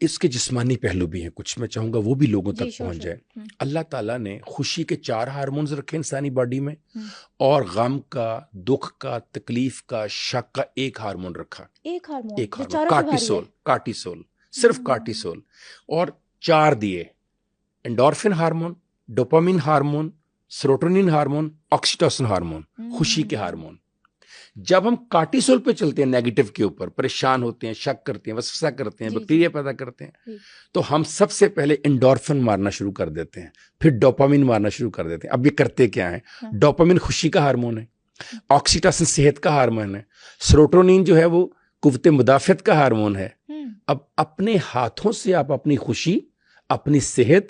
اس کے جسمانی پہلو بھی ہیں کچھ، میں چاہوں گا وہ بھی لوگوں تک پہنچ جائے. اللہ تعالیٰ نے خوشی کے 4 ہارمونز رکھے انسانی باڈی میں، اور غم کا، دکھ کا، تکلیف کا، شک کا 1 ہارمون رکھا. ایک ہارمون کارٹیسول، صرف کارٹیسول. اور 4 دیے: endorphin hormone, dopamine hormone, serotonin hormone, oxytocin hormone, خوشی کے ہارمون. جب ہم کارٹیسول پہ چلتے ہیں، نیگیٹو کے اوپر، پریشان ہوتے ہیں، شک کرتے ہیں، وسوسہ کرتے ہیں، بیکٹیریا پیدا کرتے ہیں، تو ہم سب سے پہلے انڈورفن مارنا شروع کر دیتے ہیں، پھر ڈوپامین مارنا شروع کر دیتے ہیں. اب یہ کرتے کیا ہیں؟ ڈوپامین خوشی کا ہارمون ہے، آکسیٹوسن صحت کا ہارمون ہے، سیروٹونین جو ہے وہ قوت مدافعت کا ہارمون ہے. اب اپنے ہاتھوں سے آپ اپنی خوشی، اپنی صحت،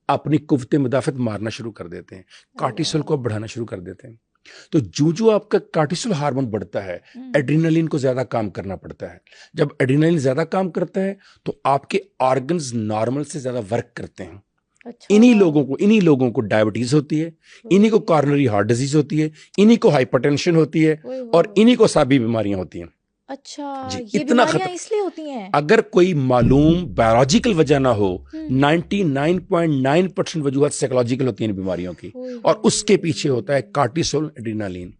اپنی قوت مدافعت مارنا شروع کر دیتے ہیں، کارٹیسول کو بڑھانا شروع کر دیتے ہیں. تو جو آپ کا کارٹیسول ہارمون بڑھتا ہے، ایڈرینلین کو زیادہ کام کرنا پڑتا ہے. جب ایڈرینلین زیادہ کام کرتا ہے تو آپ کے آرگنز نارمل سے زیادہ ورک کرتے ہیں. انہی لوگوں کو ڈائبٹیز ہوتی ہے، انہی کو کارنری ہارٹ ڈیزیز ہوتی ہے، انہی کو ہائپر ٹینشن ہوتی ہے، اور انہی کو سابی بیماریاں ہوتی ہیں. اچھا، جی، یہ بیماریاں اس لیے ہوتی ہیں. اگر کوئی معلوم بایولوجیکل وجہ نہ ہو، 99.9% وجوہات سائیکولوجیکل ہوتی ہیں ان بیماریوں کی، اور اس کے پیچھے ہوتا ہے کارٹیسول، ایڈرینالین.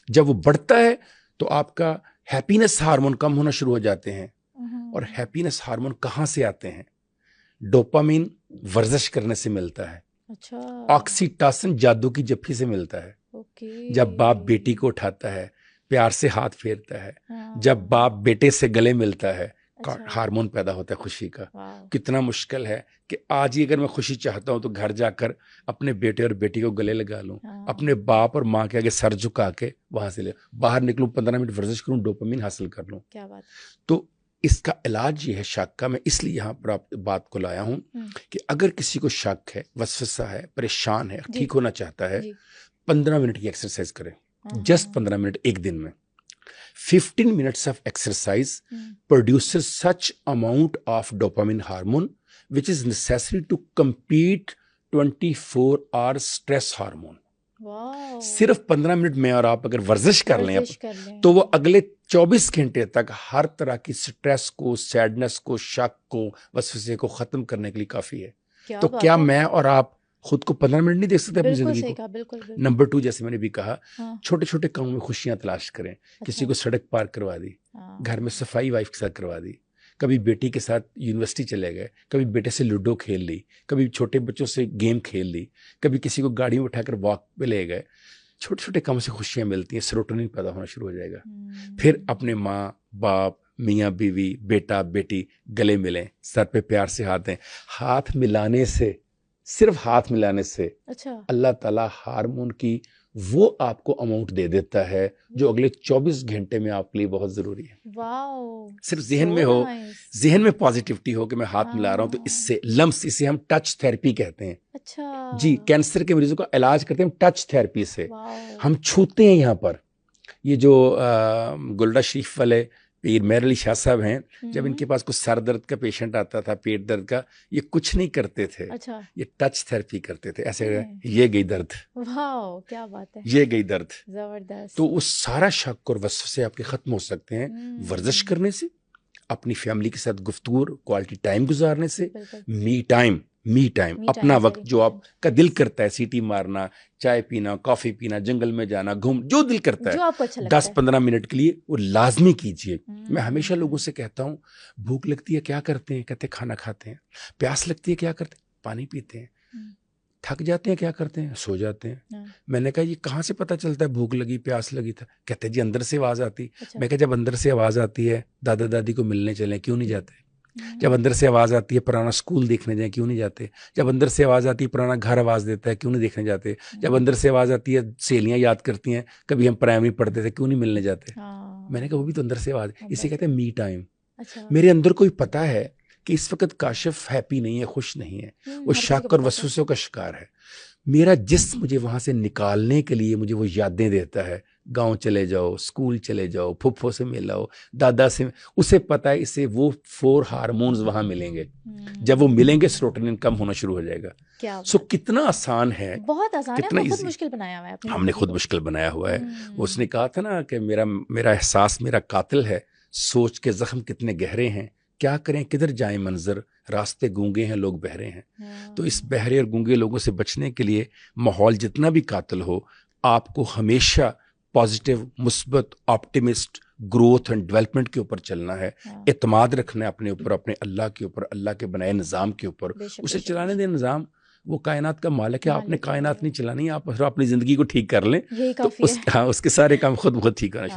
جب وہ بڑھتا ہے تو آپ کا ہیپینس ہارمون کم ہونا شروع ہو جاتے ہیں. اور ہیپینس ہارمون کہاں سے آتے ہیں؟ ڈوپامین ورزش کرنے سے ملتا ہے. اچھا. آکسیٹوسن جادو کی جپھی سے ملتا ہے. جب باپ بیٹی کو اٹھاتا ہے، پیار سے ہاتھ پھیرتا ہے، جب باپ بیٹے سے گلے ملتا ہے، ہارمون پیدا ہوتا ہے خوشی کا. کتنا مشکل ہے کہ آج ہی اگر میں خوشی چاہتا ہوں تو گھر جا کر اپنے بیٹے اور بیٹی کو گلے لگا لوں، اپنے باپ اور ماں کے آگے سر جھکا کے وہاں سے باہر نکلوں، 15 منٹ ورزش کروں، ڈوپامین حاصل کر لوں. کیا بات. تو اس کا علاج یہ ہے شک کا. میں اس لیے یہاں پر آپ بات کو لایا ہوں کہ اگر کسی کو شک ہے، وسوسہ ہے، پریشان ہے، ٹھیک ہونا چاہتا ہے، 15 منٹ کی ایکسرسائز کریں. جسٹ 15 منٹ ایک دن میں. 15 minutes of exercise produces such amount of dopamine hormone which is necessary to compete 24 hours stress hormone. صرف 15 منٹ میں اور آپ اگر ورزش کر لیں تو وہ اگلے 24 گھنٹے تک ہر طرح کی سٹریس کو، سیڈنس کو، شک کو، وسوسے کو ختم کرنے کے لیے کافی ہے. تو کیا میں اور آپ خود کو 15 منٹ نہیں دیکھ سکتے اپنی زندگی کو؟ نمبر 2، جیسے میں نے بھی کہا، چھوٹے چھوٹے کاموں میں خوشیاں تلاش کریں. کسی کو سڑک پار کروا دی، گھر میں صفائی وائف کے ساتھ کروا دی، کبھی بیٹی کے ساتھ یونیورسٹی چلے گئے، کبھی بیٹے سے لوڈو کھیل لی، کبھی چھوٹے بچوں سے گیم کھیل لی، کبھی کسی کو گاڑی میں اٹھا کر واک پہ لے گئے. چھوٹے چھوٹے کاموں سے خوشیاں ملتی ہیں، سیروٹونین پیدا ہونا شروع ہو جائے گا. پھر اپنے ماں باپ، میاں بیوی، بیٹا بیٹی گلے ملیں، سر پہ پیار سے ہاتھ دیں. ہاتھ ملانے سے، صرف ہاتھ ملانے سے اللہ تعالیٰ ہارمون کی وہ آپ کو اماؤنٹ دے دیتا ہے جو اگلے 24 گھنٹے میں آپ کے لیے بہت ضروری ہے. صرف ذہن میں ہو، ذہن میں پازیٹیوٹی ہو کہ میں ہاتھ ملا رہا ہوں، تو اس سے لمس، اسے ہم ٹچ تھیراپی کہتے ہیں. جی، کینسر کے مریضوں کا علاج کرتے ہیں ٹچ تھیراپی سے. ہم چھوتے ہیں یہاں پر. یہ جو گلڈا شریف والے پیر مہر علی شاہ صاحب ہیں، جب ان کے پاس کچھ سر درد کا پیشنٹ آتا تھا، پیٹ درد کا، یہ کچھ نہیں کرتے تھے، یہ ٹچ تھیراپی کرتے تھے. ایسے یہ گئی درد، کیا بات ہے، یہ گئی درد. زبردست. تو وہ سارا شک اور وسوسے آپ کے ختم ہو سکتے ہیں ورزش کرنے سے، اپنی فیملی کے ساتھ گفتگو، کوالٹی ٹائم گزارنے سے. می ٹائم اپنا وقت جو آپ کا دل کرتا ہے، سیٹی مارنا، چائے پینا، کافی پینا، جنگل میں جانا، جو دل کرتا ہے 10-15 منٹ کے لیے وہ لازمی کیجیے. میں ہمیشہ لوگوں سے کہتا ہوں، بھوک لگتی ہے کیا کرتے ہیں؟ کہتے کھانا کھاتے ہیں. پیاس لگتی ہے کیا کرتے ہیں؟ پانی پیتے ہیں. تھک جاتے ہیں کیا کرتے ہیں؟ سو جاتے ہیں. میں نے کہا یہ کہاں سے پتہ چلتا ہے بھوک لگی، پیاس لگی تھا؟ کہتے جی اندر سے آواز آتی. میں کہا جب اندر سے آواز آتی ہے دادا دادی کو ملنے چلیں، کیوں نہیں جاتے؟ جب اندر سے آواز آتی ہے پرانا اسکول دیکھنے جائیں، کیوں نہیں جاتے؟ جب اندر سے آواز آتی ہے پرانا گھر آواز دیتا ہے، کیوں نہیں دیکھنے جاتے؟ جب اندر سے آواز آتی ہے سہیلیاں یاد کرتی ہیں کبھی ہم پرائمری پڑھتے تھے، کیوں نہیں ملنے جاتے؟ میں نے کہا وہ بھی تو اندر سے آواز. اسے کہتے ہیں می ٹائم. میرے اندر کوئی پتہ ہے کہ اس وقت کاشف ہیپی نہیں ہے، خوش نہیں ہے، وہ شک اور وسوسوں کا شکار ہے. میرا جسم مجھے وہاں سے نکالنے کے لیے مجھے وہ یادیں دیتا ہے. گاؤں چلے جاؤ، اسکول چلے جاؤ، پھپھو سے ملاؤ، دادا سے. اسے پتہ ہے اسے وہ 4 ہارمونز وہاں ملیں گے. جب وہ ملیں گے سیروٹونین کم ہونا شروع ہو جائے گا. سو کتنا آسان ہے، بہت آسان ہے. کتنا خود مشکل بنایا ہوا ہے، ہم نے خود مشکل بنایا ہوا ہے. اس نے کہا تھا نا کہ میرا احساس میرا قاتل ہے، سوچ کے زخم کتنے گہرے ہیں، کیا کریں، کدھر جائیں، منظر راستے گونگے ہیں، لوگ بہرے ہیں. تو اس بہرے اور گونگے لوگوں سے بچنے کے لیے ماحول جتنا بھی قاتل ہو، آپ کو ہمیشہ پازیٹیو، مثبت، آپٹیمسٹ، گروتھ اینڈ ڈیولپمنٹ کے اوپر چلنا ہے. اعتماد رکھنا ہے اپنے اوپر، اپنے اللہ کے اوپر، اللہ کے بنائے نظام کے اوپر. اسے چلانے دیں نظام، وہ کائنات کا مالک ہے. آپ نے کائنات نہیں چلانی، آپ اپنی زندگی کو ٹھیک کر لیں تو اس کے سارے کام خود بخود ٹھیک ہونا شروع